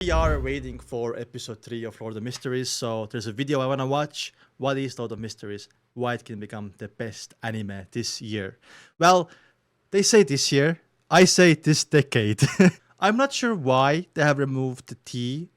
We are waiting for episode 3 of Lord of Mysteries, so there's a video I wanna watch. What is Lord of Mysteries? Why it can become the best anime this year? Well, they say this year, I say this decade. I'm not sure why they have removed the T,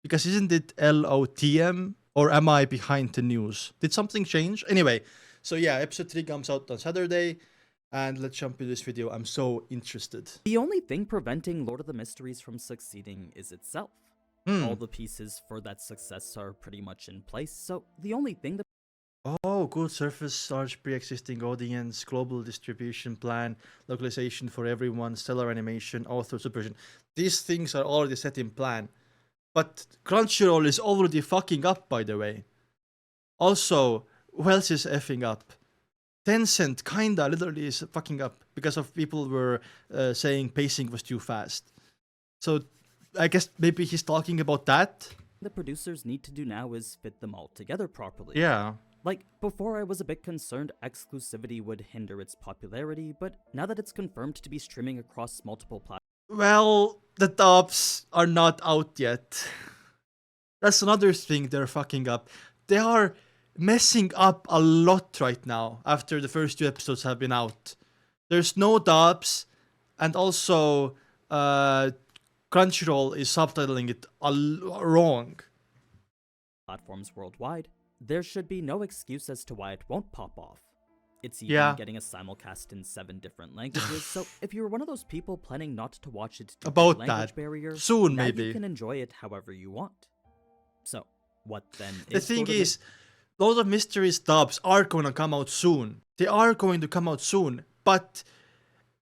because isn't it LOTM? Or am I behind the news? Did something change? Anyway, so yeah, episode 3 comes out on Saturday. And let's jump into this video. I'm so interested. The only thing preventing Lord of the Mysteries from succeeding is itself. All the pieces for that success are pretty much in place, so the only thing that Oh, good surface, large pre-existing audience, global distribution plan, localization for everyone, stellar animation, author supervision. These things are already set in plan. But Crunchyroll is already fucking up, by the way. Also, who else is effing up? Tencent kinda literally is fucking up because of people were saying pacing was too fast. So I guess maybe he's talking about that. the producers need to do now is fit them all together properly. Yeah. Like, before I was a bit concerned exclusivity would hinder its popularity, but now that it's confirmed to be streaming across multiple platforms. Well, the dubs are not out yet. That's another thing they're fucking up. They are messing up a lot right now after the first 2 episodes have been out. There's no dubs, and also Crunchyroll is subtitling it wrong. Platforms worldwide, there should be no excuse as to why it won't pop off. It's even getting a simulcast in 7 different languages, so if you're one of those people planning not to watch it due to the language barrier, soon now maybe you can enjoy it however you want. So, what then is the thing is, Lord of Mysteries dubs are going to come out soon. They are going to come out soon, but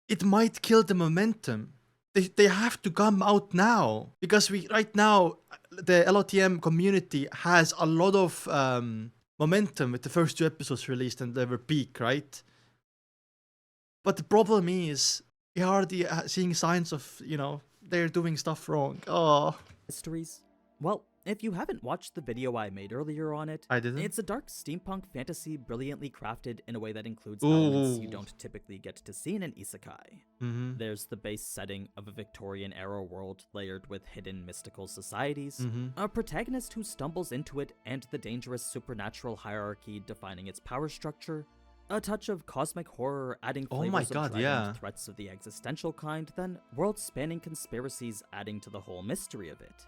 it might kill the momentum. They have to come out now, because right now the LOTM community has a lot of momentum with the first 2 episodes released and they were peak, right? But the problem is we are already seeing signs of, they're doing stuff wrong. Oh, Mysteries? Well, if you haven't watched the video I made earlier on it, I didn't. it's a dark steampunk fantasy brilliantly crafted in a way that includes elements you don't typically get to see in an isekai. There's the base setting of a Victorian era world layered with hidden mystical societies, a protagonist who stumbles into it and the dangerous supernatural hierarchy defining its power structure, a touch of cosmic horror adding flavors of dragon threats of the existential kind, then world-spanning conspiracies adding to the whole mystery of it.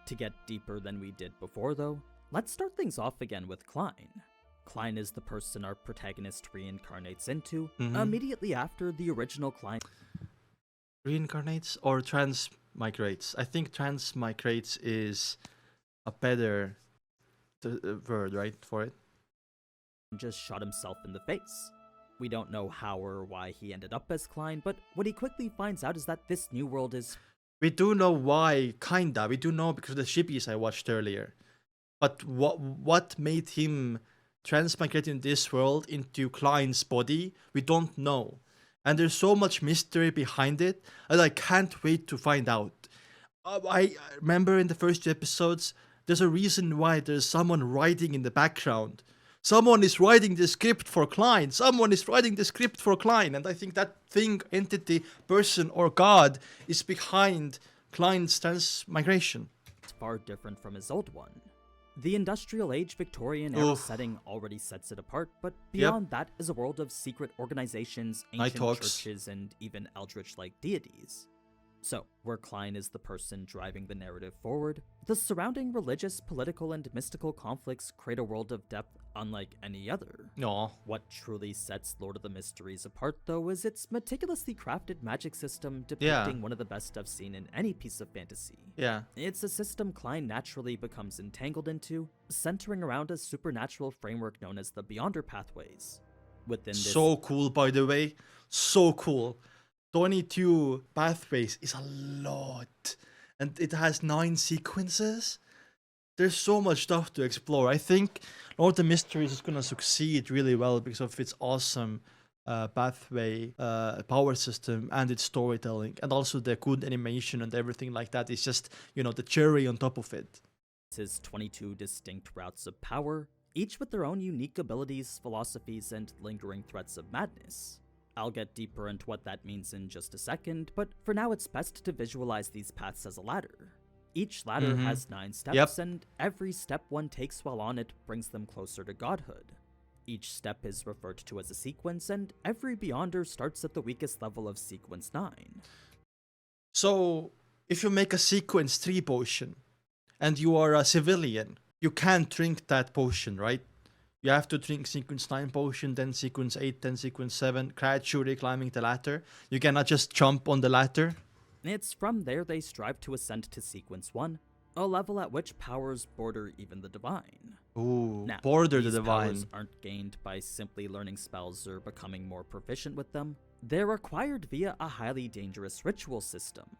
To get deeper than we did before though, let's start things off again with Klein. Klein is the person our protagonist reincarnates into, immediately after the original Klein. Reincarnates or transmigrates? I think transmigrates is a better word, right, for it? Just shot himself in the face. We don't know how or why he ended up as Klein, but what he quickly finds out is that this new world is... We do know why, kinda. We do know because of the shippies I watched earlier. But what made him transmigrate in this world into Klein's body, we don't know. And there's so much mystery behind it, and I can't wait to find out. I remember in the first 2 episodes, there's a reason why there's someone writing in the background. Someone is writing the script for Klein. Someone is writing the script for Klein. And I think that thing, entity, person, or god is behind Klein's transmigration. It's far different from his old one. The industrial age Victorian era setting already sets it apart, but beyond that is a world of secret organizations, ancient churches, and even eldritch-like deities. So, where Klein is the person driving the narrative forward, the surrounding religious, political, and mystical conflicts create a world of depth unlike any other. No. What truly sets Lord of the Mysteries apart, though, is its meticulously crafted magic system depicting one of the best I've seen in any piece of fantasy. Yeah. It's a system Klein naturally becomes entangled into, centering around a supernatural framework known as the Beyonder Pathways. Within this... So cool, by the way. So cool. 22 pathways is a lot, and it has 9 sequences. There's so much stuff to explore. I think Lord of the Mysteries is gonna succeed really well because of its awesome pathway power system and its storytelling, and also the good animation and everything like that. It's just, the cherry on top of it. This is 22 distinct routes of power, each with their own unique abilities, philosophies, and lingering threats of madness. I'll get deeper into what that means in just a second, but for now it's best to visualize these paths as a ladder. Each ladder Mhm. has 9 steps, Yep. and every step one takes while on it brings them closer to godhood. Each step is referred to as a sequence, and every Beyonder starts at the weakest level of sequence 9. So, if you make a sequence 3 potion and you are a civilian, you can't drink that potion, right? You have to drink sequence 9 potion, then sequence 8, then sequence 7, gradually climbing the ladder. You cannot just jump on the ladder. It's from there they strive to ascend to sequence 1, a level at which powers border even the divine. Ooh, Now, border the these powers divine. aren't gained by simply learning spells or becoming more proficient with them. They're acquired via a highly dangerous ritual system.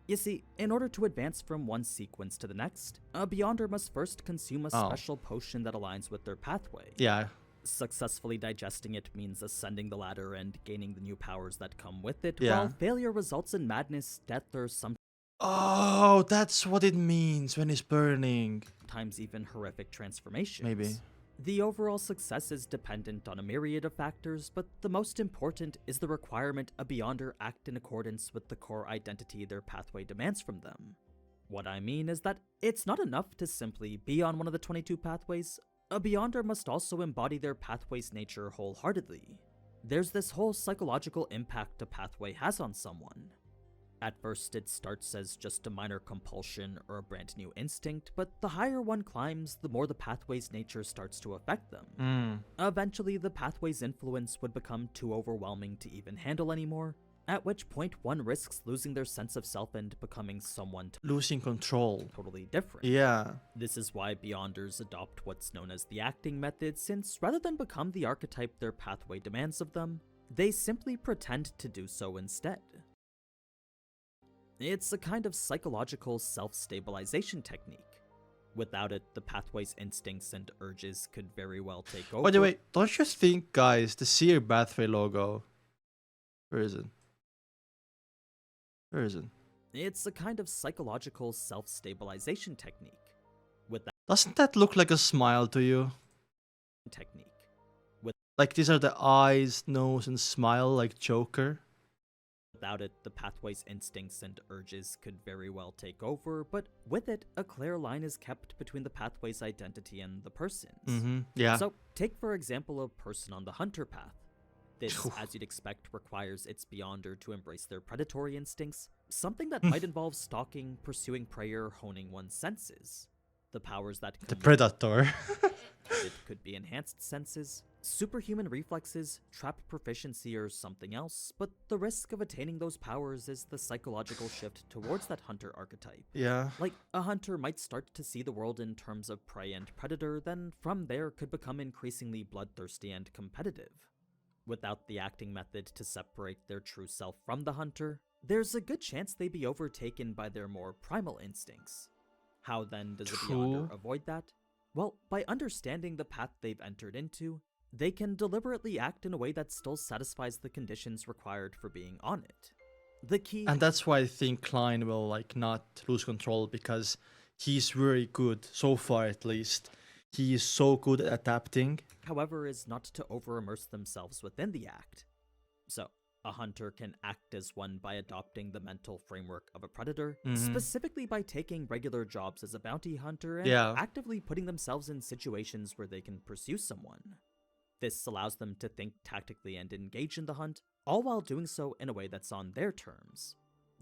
You see, in order to advance from one sequence to the next, a Beyonder must first consume a special potion that aligns with their pathway. Yeah. Successfully digesting it means ascending the ladder and gaining the new powers that come with it, Yeah. while failure results in madness, death, or Oh, that's what it means when it's burning. sometimes even horrific transformations. Maybe. The overall success is dependent on a myriad of factors, but the most important is the requirement a Beyonder act in accordance with the core identity their pathway demands from them. What I mean is that it's not enough to simply be on one of the 22 pathways. A Beyonder must also embody their pathway's nature wholeheartedly. There's this whole psychological impact a pathway has on someone. At first, it starts as just a minor compulsion or a brand new instinct, but the higher one climbs, the more the pathway's nature starts to affect them. Eventually, the pathway's influence would become too overwhelming to even handle anymore, at which point one risks losing their sense of self and becoming someone Losing control. totally different. Yeah. This is why Beyonders adopt what's known as the acting method, since rather than become the archetype their pathway demands of them, they simply pretend to do so instead. It's a kind of psychological self-stabilization technique. Without it, the pathway's instincts and urges could very well take over. By the way, don't you think, guys, the Seer pathway logo... Where is it? Where is it? It's a kind of psychological self-stabilization technique. Doesn't that look like a smile to you? Like these are the eyes, nose, and smile like Joker? Without it, the pathway's instincts and urges could very well take over, but with it, a clear line is kept between the pathway's identity and the person's. Yeah. So, take for example a person on the hunter path. This, as you'd expect, requires its Beyonder to embrace their predatory instincts, something that might involve stalking, pursuing prey, or honing one's senses. The powers that come The Predator. it could be enhanced senses, superhuman reflexes, trap proficiency, or something else, but the risk of attaining those powers is the psychological shift towards that hunter archetype. Yeah. Like, a hunter might start to see the world in terms of prey and predator, then from there could become increasingly bloodthirsty and competitive. Without the acting method to separate their true self from the hunter, there's a good chance they'd be overtaken by their more primal instincts. How then does a Beyonder avoid that? Well, by understanding the path they've entered into, they can deliberately act in a way that still satisfies the conditions required for being on it. The key... And that's why I think Klein will like not lose control, because he's very good, so far at least. He is so good at adapting. However, is not to over-immerse themselves within the act. So, a hunter can act as one by adopting the mental framework of a predator, specifically by taking regular jobs as a bounty hunter and actively putting themselves in situations where they can pursue someone. This allows them to think tactically and engage in the hunt, all while doing so in a way that's on their terms.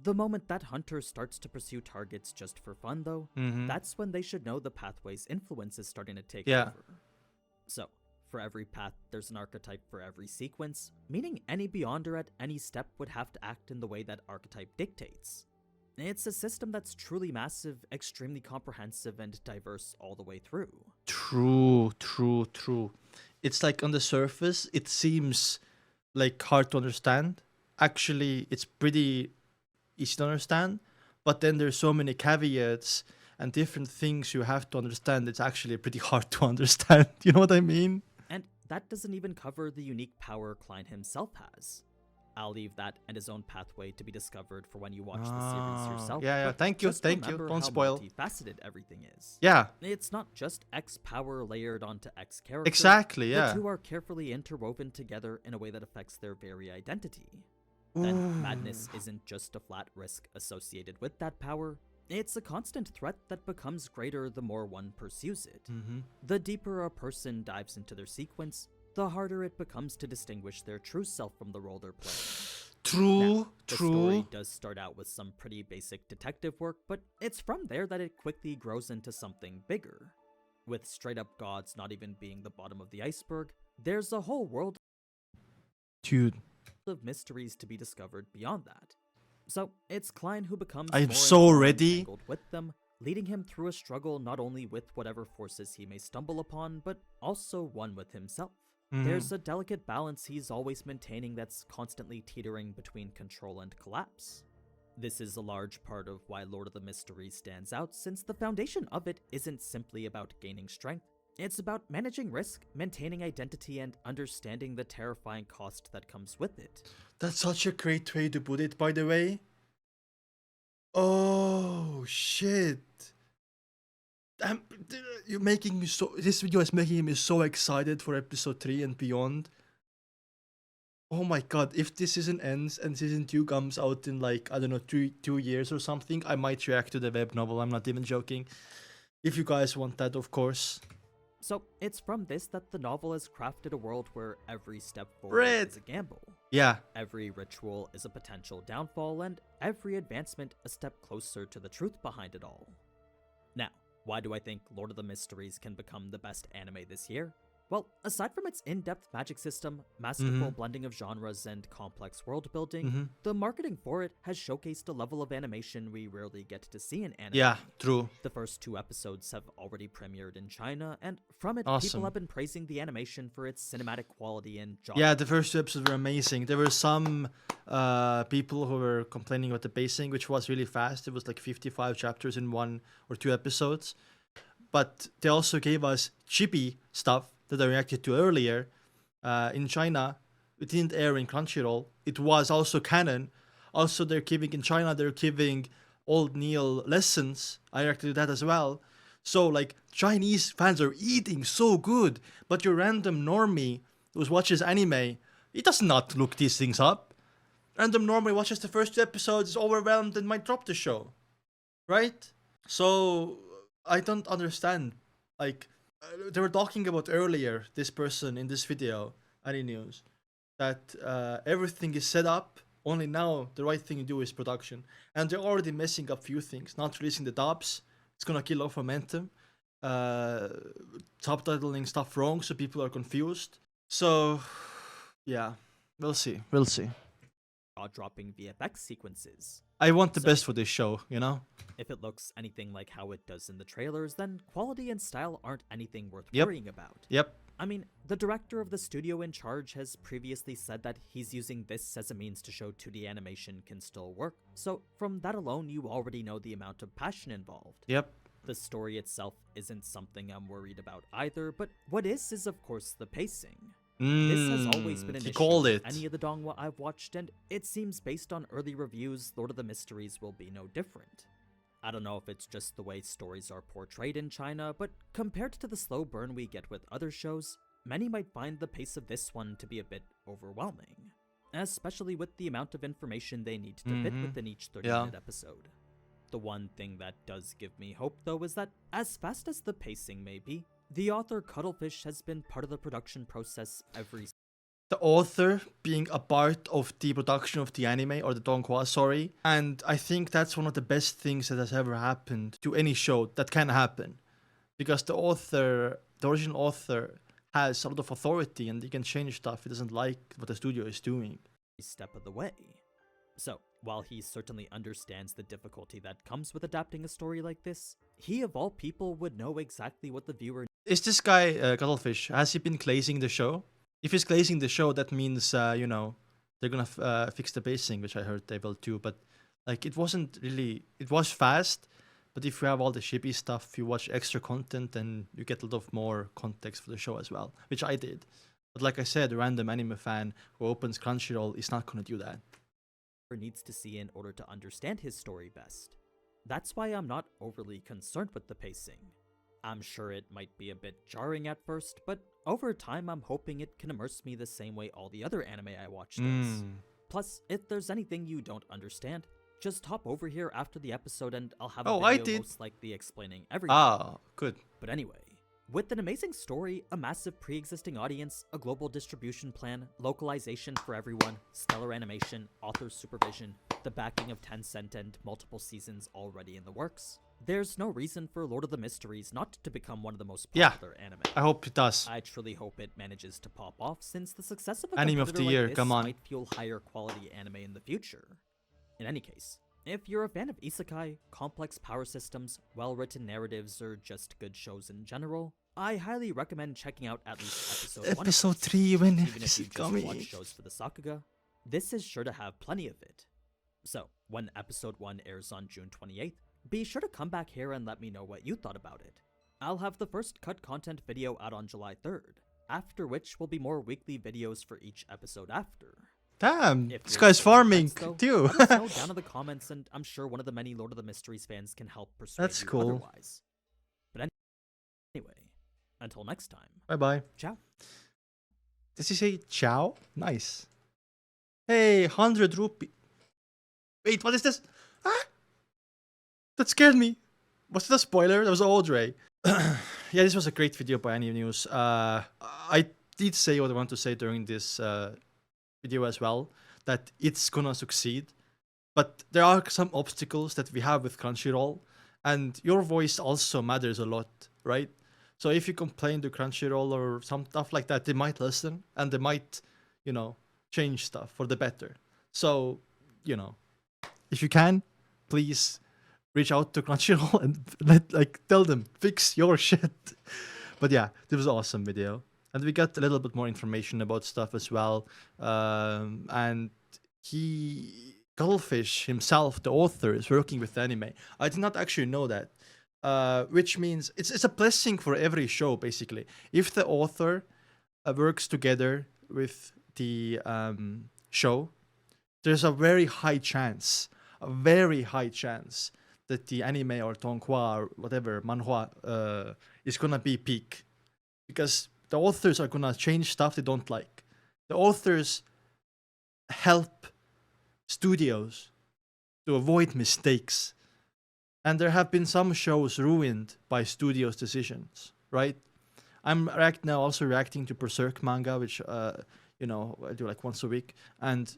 The moment that hunter starts to pursue targets just for fun, though, that's when they should know the pathway's influence is starting to take over. So, for every path, there's an archetype for every sequence, meaning any Beyonder at any step would have to act in the way that archetype dictates. It's a system that's truly massive, extremely comprehensive, and diverse all the way through. True. It's like on the surface, it seems like hard to understand. Actually, it's pretty easy to understand, but then there's so many caveats and different things you have to understand. It's actually pretty hard to understand. You know what I mean? And that doesn't even cover the unique power Klein himself has. I'll leave that and his own pathway to be discovered for when you watch the series yourself. Yeah, thank you. Don't spoil. Multifaceted everything is. Yeah. It's not just X power layered onto X character. Exactly, yeah. The two are carefully interwoven together in a way that affects their very identity. Then madness isn't just a flat risk associated with that power. It's a constant threat that becomes greater the more one pursues it. Mm-hmm. The deeper a person dives into their sequence, the harder it becomes to distinguish their true self from the role they're playing. True, The true. story does start out with some pretty basic detective work, but it's from there that it quickly grows into something bigger. With straight up gods not even being the bottom of the iceberg, there's a whole world Dude, of mysteries to be discovered beyond that. So it's Klein who becomes I'm more so and more ready. entangled with them, leading him through a struggle not only with whatever forces he may stumble upon, but also one with himself. There's a delicate balance he's always maintaining that's constantly teetering between control and collapse. This is a large part of why Lord of the Mysteries stands out, since the foundation of it isn't simply about gaining strength. It's about managing risk, maintaining identity, and understanding the terrifying cost that comes with it. That's such a great way to put it, by the way. Oh, shit. You're making me so. This video is making me so excited for episode 3 and beyond. Oh my god, if this season ends and season 2 comes out in like, I don't know, 2 years or something, I might react to the web novel. I'm not even joking. If you guys want that, of course. So it's from this that the novel has crafted a world where every step forward is a gamble. Yeah. Every ritual is a potential downfall, and every advancement a step closer to the truth behind it all. Now, why do I think Lord of the Mysteries can become the best anime this year? Well, aside from its in-depth magic system, masterful blending of genres, and complex world building, the marketing for it has showcased a level of animation we rarely get to see in anime. Yeah, true. The first 2 episodes have already premiered in China, and from it, Awesome. people have been praising the animation for its cinematic quality and genre. Yeah, the first 2 episodes were amazing. There were some people who were complaining about the pacing, which was really fast. It was like 55 chapters in 1 or 2 episodes. But they also gave us chibi stuff that I reacted to earlier. In China, it didn't air in Crunchyroll. It was also canon. Also, they're giving Old Neil lessons. I reacted to that as well. So, like, Chinese fans are eating so good, but your random normie who watches anime, he does not look these things up. Random normie watches the first 2 episodes, is overwhelmed, and might drop the show. Right? So, I don't understand. Like, they were talking about earlier, this person in this video, Any News, that everything is set up, only now the right thing to do is production. And they're already messing up few things, not releasing the dubs, it's gonna kill off momentum, subtitling stuff wrong so people are confused. So, yeah, we'll see. Jaw-dropping VFX sequences. I want the best for this show, you know? If it looks anything like how it does in the trailers, then quality and style aren't anything worth worrying about. Yep. I mean, the director of the studio in charge has previously said that he's using this as a means to show 2D animation can still work, so from that alone you already know the amount of passion involved. Yep. The story itself isn't something I'm worried about either, but what is of course the pacing. This has always been an issue with any of the donghua I've watched, and it seems based on early reviews, Lord of the Mysteries will be no different. I don't know if it's just the way stories are portrayed in China, but compared to the slow burn we get with other shows, many might find the pace of this one to be a bit overwhelming, especially with the amount of information they need to fit within each 30-minute episode. The one thing that does give me hope, though, is that as fast as the pacing may be, the author Cuttlefish has been part of the production process every. The author being a part of the production of the anime, or the donghua, sorry. And I think that's one of the best things that has ever happened to any show that can happen. Because the original author, has a lot of authority and he can change stuff he doesn't like what the studio is doing. Step of the way. So, while he certainly understands the difficulty that comes with adapting a story like this, he of all people would know exactly what the viewer. Is this guy, Cuttlefish, has he been glazing the show? If he's glazing the show, that means, they're gonna fix the pacing, which I heard they will too. But, like, it wasn't really, it was fast, but if you have all the shippy stuff, you watch extra content, and you get a lot of more context for the show as well, which I did. But like I said, a random anime fan who opens Crunchyroll is not gonna do that. Needs to see in order to understand his story best. That's why I'm not overly concerned with the pacing. I'm sure it might be a bit jarring at first, but over time I'm hoping it can immerse me the same way all the other anime I watch does. Plus, if there's anything you don't understand, Just hop over here after the episode and I'll have Oh, a I video did. most likely explaining everything. Ah, good. But anyway, with an amazing story, a massive pre-existing audience, a global distribution plan, localization for everyone, stellar animation, author's supervision, the backing of Tencent and multiple seasons already in the works, there's no reason for Lord of the Mysteries not to become one of the most popular anime. I hope it does. I truly hope it manages to pop off, since the success of a Anime of competitor the like year, this come on. might fuel higher quality anime in the future. In any case, if you're a fan of isekai, complex power systems, well-written narratives, or just good shows in general, I highly recommend checking out at least episode 1. Episode 3, when Even is if you it just coming? watch shows for the sakuga, this is sure to have plenty of it. So, when episode 1 airs on June 28th, be sure to come back here and let me know what you thought about it. I'll have the first cut content video out on July 3rd, after which will be more weekly videos for each episode after. Damn, If this you're guy's still on farming fence, though, too. let us know down in the comments, and I'm sure one of the many Lord of the Mysteries fans can help persuade That's you cool. otherwise. But anyway, until next time, Bye bye. ciao. Does he say ciao? Nice. Hey, 100 rupee. Wait, what is this? Ah! That scared me. Was it a spoiler? That was Audrey. Yeah, this was a great video by Any News. I did say what I want to say during this video as well, that it's gonna succeed. But there are some obstacles that we have with Crunchyroll, and your voice also matters a lot, right? So if you complain to Crunchyroll or some stuff like that, they might listen and they might, you know, change stuff for the better. So, you know, if you can, please reach out to Crunchyroll and tell them, fix your shit. But yeah, this was an awesome video. And we got a little bit more information about stuff as well. And Cuttlefish himself, the author, is working with anime. I did not actually know that. Which means it's a blessing for every show, basically. If the author works together with the show, there's a very high chance that the anime or donghua or whatever, manhwa, is gonna be peak. Because the authors are gonna change stuff they don't like. The authors help studios to avoid mistakes. And there have been some shows ruined by studios' decisions, right? I'm right now also reacting to Berserk manga, which, you know, I do like once a week. And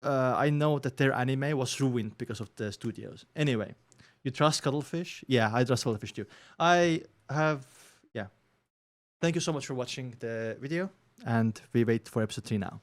I know that their anime was ruined because of the studios. Anyway, you trust Cuttlefish? Yeah, I trust Cuttlefish too. Yeah. Thank you so much for watching the video. And we wait for episode 3 now.